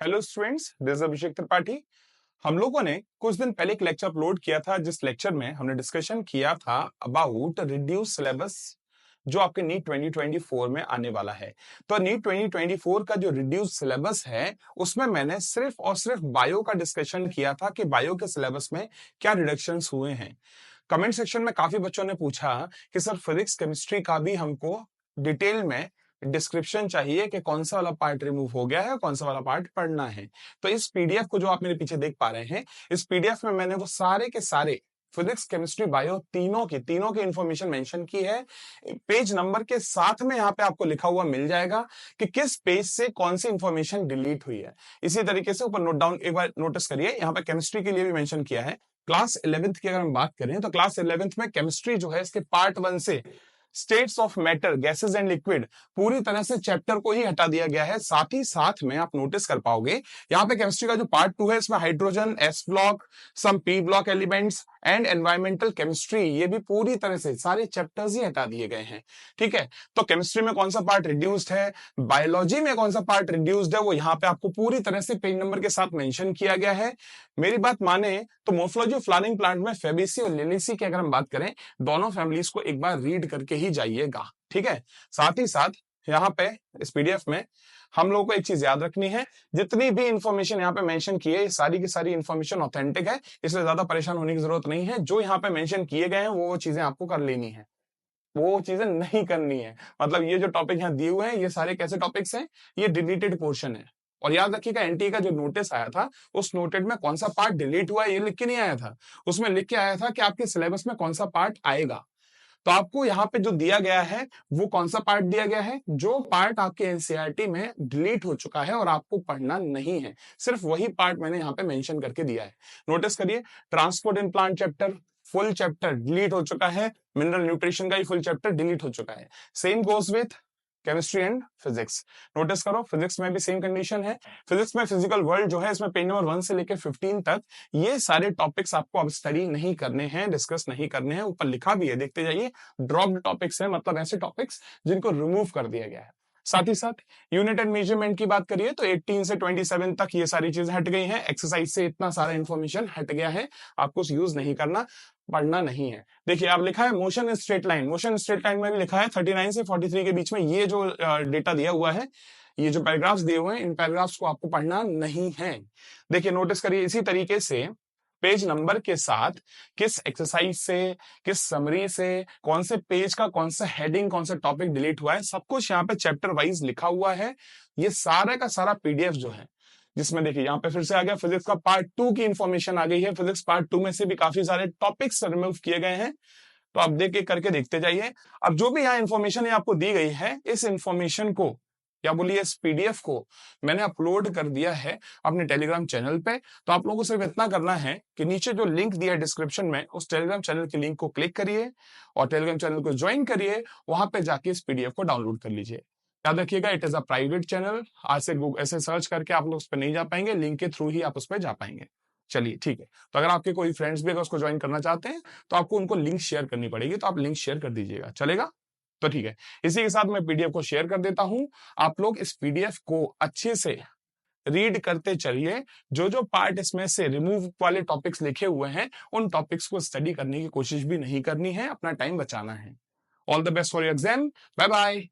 Hello students, this is अभिषेक त्रिपाठी। हम लोगों ने कुछ दिन पहले एक लेक्चर अपलोड किया था, जिस लेक्चर में हमने डिस्कशन किया था अबाउट रिड्यूस सिलेबस जो आपके नीट 2024 में आने वाला है। तो नीट 2024 का जो रिड्यूस सिलेबस है उसमें मैंने सिर्फ और सिर्फ बायो का डिस्कशन किया था कि बायो के सिलेबस में क्या रिडक्शंस हुए हैं। कमेंट सेक्शन में काफी बच्चों ने पूछा कि सर फिजिक्स केमिस्ट्री का भी हमको डिटेल में डिस्क्रिप्शन चाहिए कि कौन सा वाला पार्ट रिमूव हो गया है और कौन सा वाला पार्ट पढ़ना है। तो इस पीडीएफ को जो आप मेरे पीछे देख पा रहे हैं, इस पीडीएफ में मैंने वो सारे के सारे फिजिक्स केमिस्ट्री बायो तीनों की इंफॉर्मेशन मेंशन की है। पेज नंबर के साथ में यहाँ पे आपको लिखा हुआ मिल जाएगा कि किस पेज से कौन सी इंफॉर्मेशन डिलीट हुई है। इसी तरीके से ऊपर नोट डाउन एक बार नोटिस करिए, यहाँ पे केमिस्ट्री के लिए भी मेंशन किया है। क्लास 11th की अगर हम बात करें तो क्लास 11th में केमिस्ट्री जो है इसके पार्ट 1 से states of matter, gases and liquid, पूरी तरह से चैप्टर को ही हटा दिया गया है। साथ ही साथ में आप नोटिस कर पाओगे यहाँ पे केमिस्ट्री का जो पार्ट 2 है इसमें hydrogen, S block, some P block elements and environmental chemistry, ये भी पूरी तरह से सारे चैप्टर्स ही हटा दिए गए हैं। ठीक है, तो केमिस्ट्री में कौन सा पार्ट रिड्यूस्ड है, बायोलॉजी में कौन सा पार्ट रिड्यूस्ड है, वो यहाँ पे आपको पूरी तरह से पेज नंबर के साथ मेंशन किया गया है। मेरी बात माने तो मोर्फोलॉजी ऑफ फ्लावरिंग प्लांट में फेबेसी और लिलिसी की अगर हम बात करें, दोनों फैमिलीज को एक बार रीड करके ही जाइएगा। ठीक है, साथ ही साथ यहाँ पे इस पीडीएफ में हम लोगों को एक चीज याद रखनी है, जितनी भी इंफॉर्मेशन यहाँ पे मेंशन की है सारी की सारी इंफॉर्मेशन ऑथेंटिक है, इसलिए ज्यादा परेशान होने की जरूरत नहीं है। जो यहाँ पे मेंशन किए गए हैं वो चीजें आपको कर लेनी है, वो चीजें नहीं करनी है। मतलब ये जो टॉपिक यहाँ दिए हुए हैं ये सारे कैसे टॉपिक्स हैं, ये डिलीटेड पोर्शन है। और याद रखिएगा एनटीए का जो नोटिस आया था उस नोटेड में कौन सा पार्ट डिलीट हुआ है ये लिख के नहीं आया था, उसमें लिख के आया था कि आपके सिलेबस में कौन सा पार्ट आएगा। तो आपको यहाँ पे जो दिया गया है वो कौन सा पार्ट दिया गया है, जो पार्ट आपके एनसीईआरटी में डिलीट हो चुका है और आपको पढ़ना नहीं है, सिर्फ वही पार्ट मैंने यहाँ पे मेंशन करके दिया है। नोटिस करिए, transport in plant chapter full chapter delete हो चुका है, मिनरल न्यूट्रिशन का ही फुल चैप्टर डिलीट हो चुका है। Same goes with chemistry and physics. Notice करो फिजिक्स में भी सेम कंडीशन है। फिजिक्स में फिजिकल वर्ल्ड जो है इसमें पेज नंबर 1 से लेकर 15 तक ये सारे टॉपिक्स आपको अब स्टडी नहीं करने हैं, डिस्कस नहीं करने हैं। ऊपर लिखा भी है, देखते जाइए, ड्रॉप्ड टॉपिक्स है, मतलब ऐसे टॉपिक्स जिनको रिमूव कर दिया गया है। साथ ही साथ यूनिट एंड मेजरमेंट की बात करिए तो 18 से 27 तक ये सारी चीजें हट गई हैं। एक्सरसाइज से इतना सारा इंफॉर्मेशन हट गया है, आपको यूज नहीं करना, पढ़ना नहीं है। देखिए आप लिखा है motion in straight line, motion straight line में भी लिखा है 39 से 43 के बीच में ये जो डेटा दिया हुआ है, ये जो पैराग्राफ्स दिए हुए हैं, इन पैराग्राफ्स को आपको पढ़ना नहीं है। देखिए नोटिस करिए, इसी तरीके से पेज नंबर के साथ किस एक्सरसाइज से, किस समरी से, कौन से पेज का कौन सा हेडिंग, कौन सा टॉपिक डिलीट हुआ है, सब कुछ यहाँ पे चैप्टर वाइज लिखा हुआ है। ये सारा का सारा पीडीएफ जो है, जिसमें देखिए यहाँ पे फिर से आ गया फिजिक्स का पार्ट 2 की इंफॉर्मेशन आ गई है। फिजिक्स पार्ट 2 में से भी काफी सारे टॉपिक्स रिमूव किए गए हैं, तो आप देख के करके देखते जाइए। अब जो भी यहाँ इंफॉर्मेशन आपको दी गई है, इस इंफॉर्मेशन को या बोलिए इस पीडीएफ को मैंने अपलोड कर दिया है अपने टेलीग्राम चैनल पे। तो आप लोगों को सिर्फ इतना करना है कि नीचे जो लिंक दिया है डिस्क्रिप्शन में, उस टेलीग्राम चैनल के लिंक को क्लिक करिए और टेलीग्राम चैनल को ज्वाइन करिए, वहां पे जाके इस पीडीएफ को डाउनलोड कर लीजिए। याद रखिएगा, it is a private channel, आज से गूगल ऐसे सर्च करके आप लोग उस पर नहीं जा पाएंगे, लिंक के थ्रू ही आप उस पर जा पाएंगे। चलिए ठीक है, तो अगर आपके कोई फ्रेंड्स भी अगर उसको ज्वाइन करना चाहते हैं तो आपको उनको लिंक शेयर करनी पड़ेगी, तो आप लिंक शेयर कर दीजिएगा, चलेगा? तो ठीक है, इसी के साथ मैं पीडीएफ को शेयर कर देता हूं। आप लोग इस पीडीएफ को अच्छे से रीड करते चलिए, जो जो पार्ट इसमें से रिमूव वाले टॉपिक्स लिखे हुए हैं उन टॉपिक्स को स्टडी करने की कोशिश भी नहीं करनी है, अपना टाइम बचाना है। All the best for your exam, bye bye.